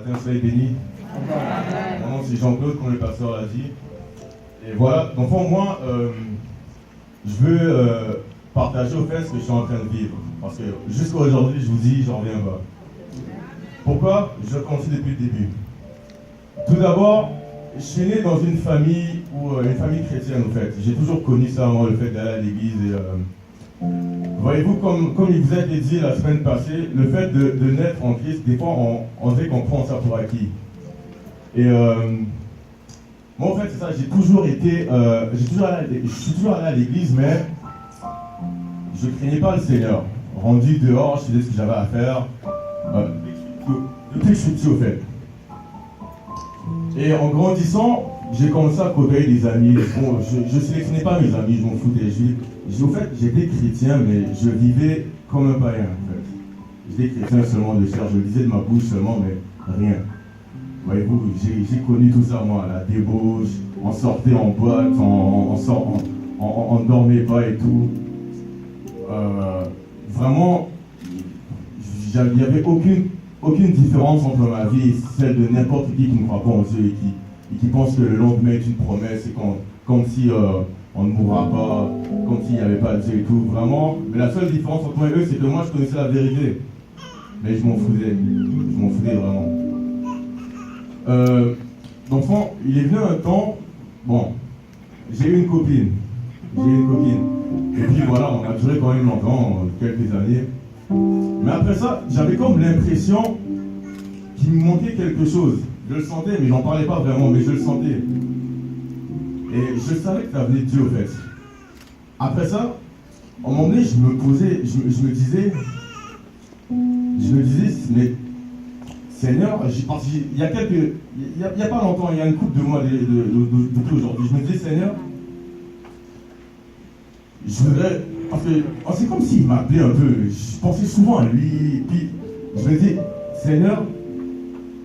matin, soyez bénis. Mon nom c'est Jean-Claude, comme le pasteur l'a dit. Et voilà, donc pour moi, je veux partager au fait ce que je suis en train de vivre. Parce que jusqu'à aujourd'hui, je vous dis, j'en reviens pas. Pourquoi? Je continue depuis le début. Tout d'abord, je suis né dans une famille chrétienne en fait. J'ai toujours connu ça, moi, le fait d'aller à l'église. Et, voyez-vous, comme il vous a été dit la semaine passée, le fait de naître en Christ, des fois on dirait qu'on prend ça pour acquis. Et moi en fait c'est ça, j'ai toujours été, je suis toujours allé à l'église, mais je ne craignais pas le Seigneur. Rendu dehors, je faisais ce que j'avais à faire. Depuis que je suis petit au fait. Et en grandissant, j'ai commencé à côtoyer des amis. Bon, je ne sélectionnais pas mes amis, je m'en foutais. Au fait, j'étais chrétien, mais je vivais comme un païen. En fait. J'étais chrétien seulement de chair, je le disais de ma bouche seulement, mais rien. Voyez-vous, j'ai connu tout ça, moi, la débauche, on sortait en boîte, on dormait pas et tout. Vraiment, il n'y avait aucune différence entre ma vie et celle de n'importe qui ne croit pas en Dieu et qui pense que le lendemain est une promesse et comme si on ne mourra pas, comme s'il n'y avait pas de Dieu et tout. Vraiment, mais la seule différence entre moi et eux, c'est que moi je connaissais la vérité. Mais je m'en foutais vraiment. D'enfant, il est venu un temps, bon, j'ai eu une copine. Et puis voilà, on a duré quand même longtemps, quelques années. Mais après ça, j'avais comme l'impression qu'il me manquait quelque chose. Je le sentais, mais j'en parlais pas vraiment, mais je le sentais. Et je savais que ça venait de Dieu, au fait. Après ça, à un moment donné, je me disais, mais Seigneur, il y a pas longtemps, il y a une couple de mois depuis aujourd'hui, je me disais, Seigneur, je voudrais, parce que c'est comme s'il m'appelait un peu, je pensais souvent à lui, puis je me dis, Seigneur,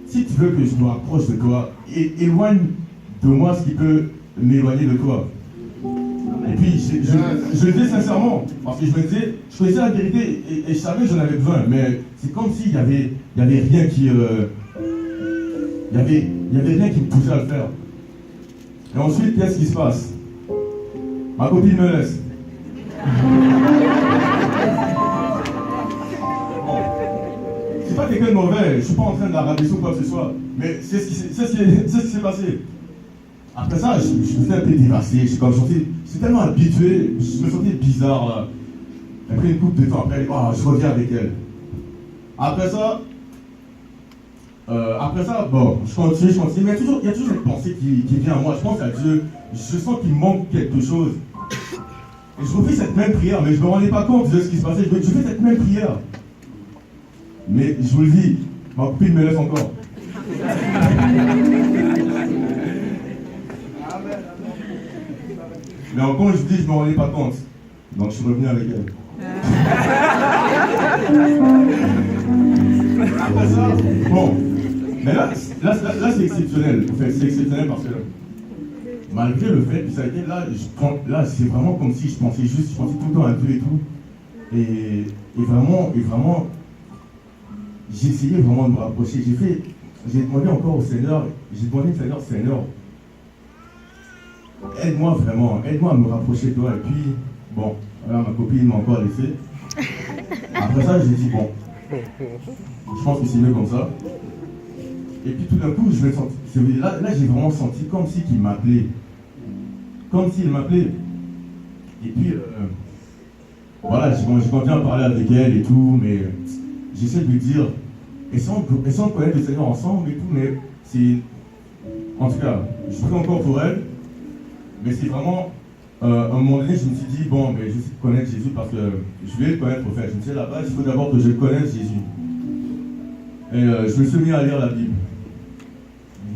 si tu veux que je me rapproche de toi, éloigne de moi ce qui peut m'éloigner de toi. Et puis je le dis sincèrement, parce que je me disais, je connaissais la vérité et je savais que j'en avais besoin, mais c'est comme s'il y avait rien qui il y avait rien qui me poussait à le faire. Et ensuite, qu'est-ce qui se passe? Ma copine me laisse. Bon. C'est pas quelqu'un de mauvais, je suis pas en train de la rabaisser ou quoi que ce soit, mais c'est ce qui s'est passé. Après ça, je me suis un peu dévasté, j'étais tellement habitué, je me sentais bizarre là. Après une couple de temps, après, je reviens avec elle. Après ça, bon, je continue, mais il y a toujours cette pensée qui vient à moi. Je pense à Dieu, je sens qu'il manque quelque chose. Et je refais cette même prière, mais je ne me rendais pas compte de ce qui se passait. Je fais cette même prière. Mais je vous le dis, ma copine me laisse encore. Mais encore, je dis, je ne me rendais pas compte. Donc je suis revenu avec elle. Après ça, bon. Mais là c'est exceptionnel. En fait, c'est exceptionnel parce que malgré le fait que ça a été là, c'est vraiment comme si je pensais tout le temps à Dieu et tout. Et vraiment, j'ai essayé vraiment de me rapprocher. J'ai demandé encore au Seigneur, Seigneur, aide-moi à me rapprocher de toi. Et puis, bon, alors ma copine m'a encore laissé. Après ça, j'ai dit, bon, je pense que c'est mieux comme ça. Et puis tout d'un coup, là j'ai vraiment senti comme si il m'appelait. Comme s'il m'appelait. Et puis, voilà, je continue à parler avec elle et tout, mais j'essaie de lui dire, essayons de connaître le Seigneur ensemble et tout, mais c'est... En tout cas, je prie encore pour elle, mais c'est vraiment... à un moment donné, je me suis dit, bon, mais j'essaie de connaître Jésus parce que je vais le connaître au fait. Je me suis dit, là-bas, il faut d'abord que je connaisse Jésus. Et je me suis mis à lire la Bible.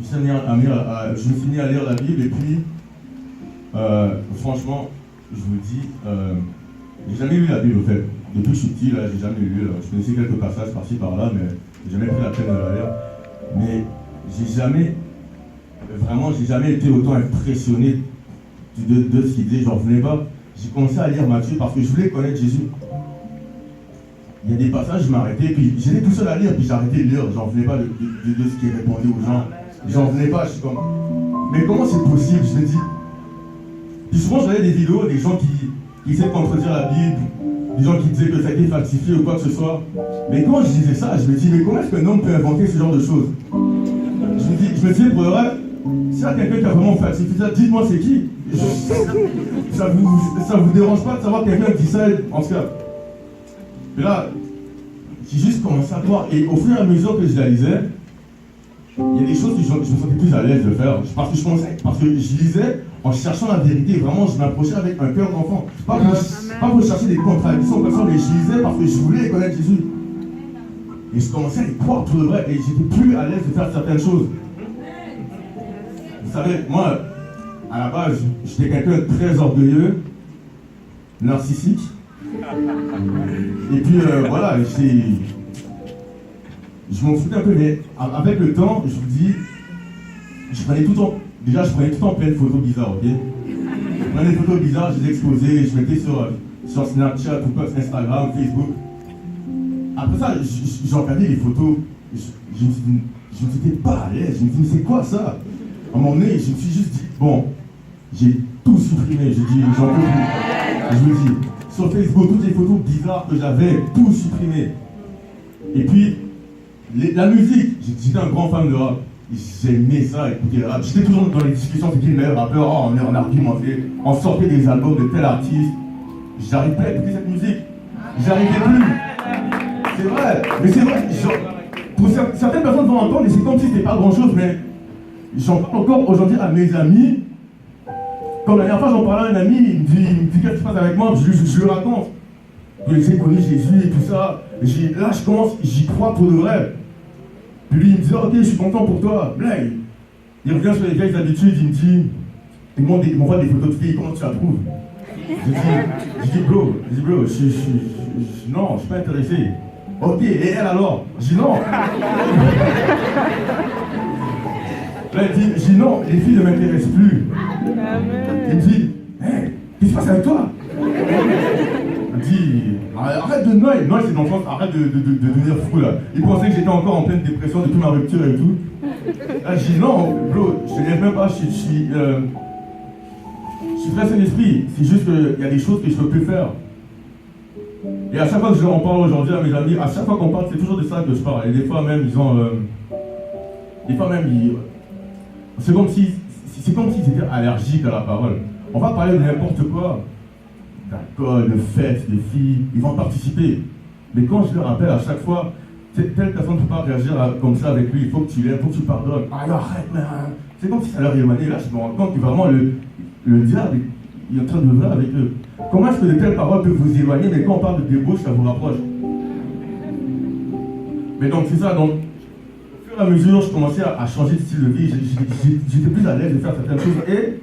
Je me suis mis à lire la Bible et puis, franchement, je vous dis, j'ai jamais lu la Bible au fait. Depuis que je suis petit, là, j'ai jamais lu. Là. Je connaissais quelques passages par-ci par-là, mais j'ai jamais pris la peine de la lire. Mais j'ai jamais été autant impressionné de ce qu'il disait. J'en revenais pas. J'ai commencé à lire Matthieu parce que je voulais connaître Jésus. il y a des passages, je m'arrêtais, puis j'étais tout seul à lire, puis j'arrêtais de lire, j'en venais pas de ce qui répondait aux gens. J'en venais pas, je suis comme, mais comment c'est possible? Je me dis. Puis souvent, je regardais des vidéos, des gens qui essaient de contredire la Bible, des gens qui disaient que ça a été falsifié ou quoi que ce soit. Mais quand je disais ça, je me dis, mais comment est-ce qu'un homme peut inventer ce genre de choses? Je me disais, pour le vrai, s'il y a quelqu'un qui a vraiment falsifié ça, dites-moi c'est qui? Ça vous dérange pas de savoir quelqu'un qui dit ça, en tout cas? Mais là, j'ai juste commencé à voir, et au fur et à mesure que je la lisais, il y a des choses que je me sentais plus à l'aise de faire. Parce que je lisais en cherchant la vérité. Vraiment, je m'approchais avec un cœur d'enfant. Pas pour chercher des contradictions, mais je lisais parce que je voulais connaître Jésus. Et je commençais à y croire pour le vrai. Et j'étais plus à l'aise de faire certaines choses. Vous savez, moi, à la base, j'étais quelqu'un de très orgueilleux, narcissique. Et puis voilà, je m'en foutais un peu, mais avec le temps, je vous dis, je prenais tout le temps plein de photos bizarres, ok? Je prenais des photos bizarres, je les exposais, je mettais sur Snapchat ou Instagram, Facebook. Après ça, j'ai regardé les photos, je me sentais pas à l'aise, je me dis, mais c'est quoi ça? À un moment donné, je me suis juste dit, bon, j'ai tout supprimé, j'ai dit, j'en peux plus. Je me dis, sur Facebook, toutes les photos bizarres que j'avais, tout supprimé. Et puis, la musique, j'étais un grand fan de rap. J'aimais ça, écouter le rap. J'étais toujours dans les discussions, c'était le meilleur rappeur, on argumentait, on sortait des albums de tel artiste. J'arrivais pas à écouter cette musique. J'arrivais plus. C'est vrai, mais c'est vrai. Pour certaines personnes vont entendre, et c'est comme si c'était pas grand chose, mais j'en parle encore aujourd'hui à mes amis. Comme la dernière fois, j'en parlais à un ami, il me dit qu'est-ce qui se passe avec moi, je lui raconte. J'ai connu Jésus et tout ça. Là, j'y crois pour de vrai. Puis lui, il me dit, ok, je suis content pour toi. Là, il revient sur les vieilles habitudes, il m'envoie des photos de filles, comment tu la trouves? Je dis, bro, non, je suis pas intéressé. Ok, et elle alors? Je dis non. Là, il dit non, les filles ne m'intéressent plus. Il me dit, hey, qu'est-ce qui se passe avec toi? Il dit, arrête de Noël, c'est dans le sens, arrête de devenir fou là. Il pensait que j'étais encore en pleine dépression depuis ma rupture et tout. Là, je dis non, bro, je te lève même pas, je suis très Saint-Esprit. C'est juste qu'il y a des choses que je ne peux plus faire. Et à chaque fois que je leur en parle aujourd'hui à mes amis, à chaque fois qu'on parle, c'est toujours de ça que je parle. Et des fois même, c'est comme s'ils étaient allergiques à la parole. On va parler de n'importe quoi. D'alcool, de fêtes, de filles, ils vont participer. Mais quand je leur rappelle à chaque fois, telle personne ne peut pas réagir comme ça avec lui, il faut que tu l'aimes, il faut que tu pardonnes. Ah, arrête, man. C'est comme si ça leur émanait. Là, je me rends compte que vraiment le diable, il est en train de venir avec eux. Comment est-ce que de telles paroles peuvent vous éloigner, mais quand on parle de débauche, ça vous rapproche? Mais donc, c'est ça. Donc, au fur et à mesure, je commençais à changer de style de vie. J'étais plus à l'aise de faire certaines choses. Et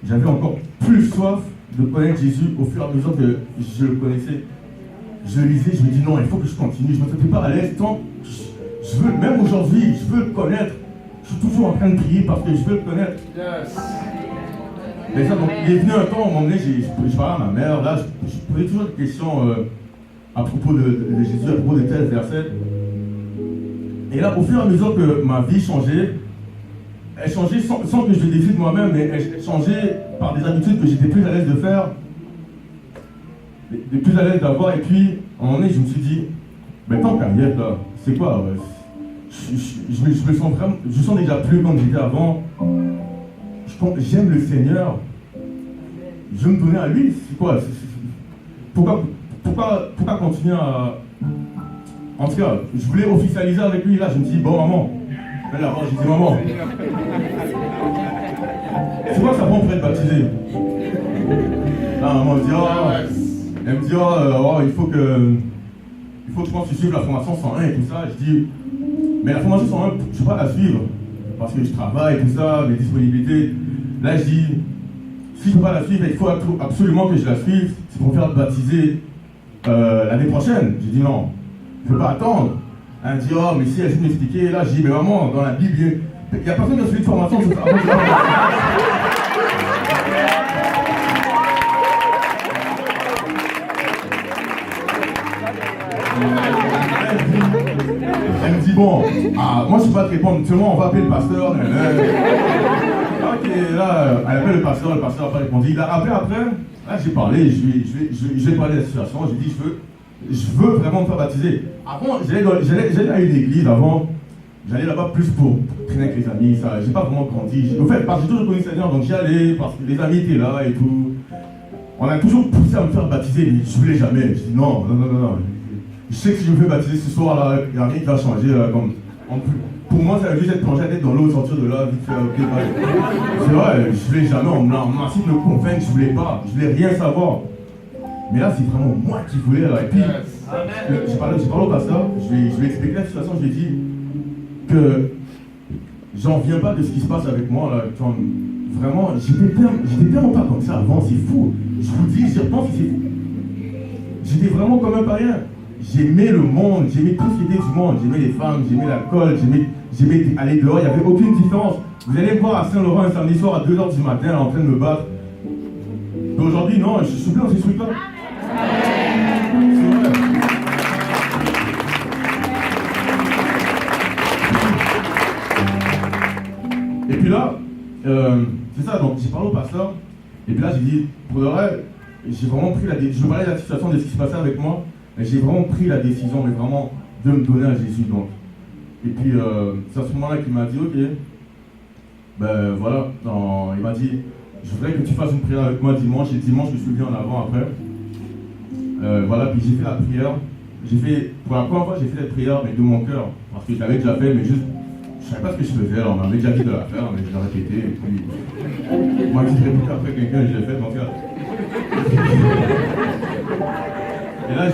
j'avais encore plus soif de connaître Jésus au fur et à mesure que je le connaissais. Je lisais, je me dis non, il faut que je continue. Je ne me sentais pas à l'aise tant je veux, même aujourd'hui, je veux le connaître. Je suis toujours en train de prier parce que je veux le connaître. Yes. Mais ça, donc, il est venu un temps, à un moment donné, je parlais à ma mère, là, je posais toujours des questions à propos de Jésus, à propos de tels versets. Et là, au fur et à mesure que ma vie changeait, elle changeait sans que je le décide moi-même, mais elle changeait par des habitudes que j'étais plus à l'aise de faire, de plus à l'aise d'avoir. Et puis, à un moment donné, je me suis dit, mais tant qu'à y être là, c'est quoi je me sens vraiment, je sens déjà plus comme j'étais avant. J'aime le Seigneur. Je veux me donner à lui. C'est quoi? Pourquoi continuer à... En tout cas, je voulais officialiser avec lui. Là, je me dis, bon, maman. Là, j'ai dit, maman. C'est quoi ça prend pour être baptisé? Là, maman me dit, elle me dit, il faut que je pense que tu suives la formation 101 et tout ça. Je dis, mais la formation 101, je ne peux pas la suivre. Parce que je travaille, tout ça, mes disponibilités. Là, je dis, si je ne peux pas la suivre, il faut absolument que je la suive. C'est pour me faire baptiser l'année prochaine. J'ai dit non, je ne peux pas attendre. Elle dit, mais si elle sait m'expliquer, là, je dis, mais maman, dans la Bible, il n'y a personne qui a suivi de formation sur ça. Elle me dit, bon, moi je ne peux pas te répondre, seulement on va appeler le pasteur. Ok, là, elle appelle le pasteur n'a pas répondu. Il a appelé après, là j'ai parlé, je lui ai parlé de la situation, j'ai dit, je veux vraiment me faire baptiser. Avant, j'allais à une église avant, j'allais là-bas plus pour traîner avec les amis, ça, j'ai pas vraiment grandi. En fait, parce que j'ai toujours connu le Seigneur, donc j'y allais, parce que les amis étaient là et tout. On a toujours poussé à me faire baptiser, mais je voulais jamais. Je dis non. Je sais que si je me fais baptiser ce soir-là, il n'y a rien qui va changer. Pour moi, ça va juste être plonger la tête dans l'eau, sortir de là, vite fait, ok, bye. C'est vrai, je voulais jamais, on m'a essayé de me convaincre, je voulais pas, je voulais rien savoir. Mais là, c'est vraiment moi qui voulais. Là. Et puis, j'ai parlé au pasteur, je lui ai expliqué la situation, je lui ai dit que j'en viens pas de ce qui se passe avec moi. Là. Vraiment, j'étais tellement pas comme ça avant, c'est fou. Je vous dis, j'y repense, c'est fou. J'étais vraiment comme un païen. J'aimais le monde, j'aimais tout ce qui était du monde. J'aimais les femmes, j'aimais l'alcool, j'aimais aller dehors, il n'y avait aucune différence. Vous allez me voir à Saint-Laurent un samedi soir à 2h du matin en train de me battre. Mais aujourd'hui, non, je suis plus dans ces trucs-là. C'est vrai. Et puis là, c'est ça, donc j'ai parlé au pasteur, et puis là j'ai dit, pour le vrai, j'ai vraiment pris la décision, je parlais de la situation de ce qui se passait avec moi, mais j'ai vraiment pris la décision, mais vraiment, de me donner à Jésus, donc. Et puis, c'est à ce moment-là qu'il m'a dit, ok, ben voilà, il m'a dit, je voudrais que tu fasses une prière avec moi dimanche, et dimanche, je suis venu en avant après. Voilà, puis j'ai fait la prière, pour la première fois, j'ai fait cette prière, mais de mon cœur, parce que je l'avais déjà fait, mais juste, je ne savais pas ce que je faisais, alors on m'avait déjà dit de la faire, mais je l'ai répété, et puis, moi qui répète après quelqu'un, je l'ai fait, donc là. Et là,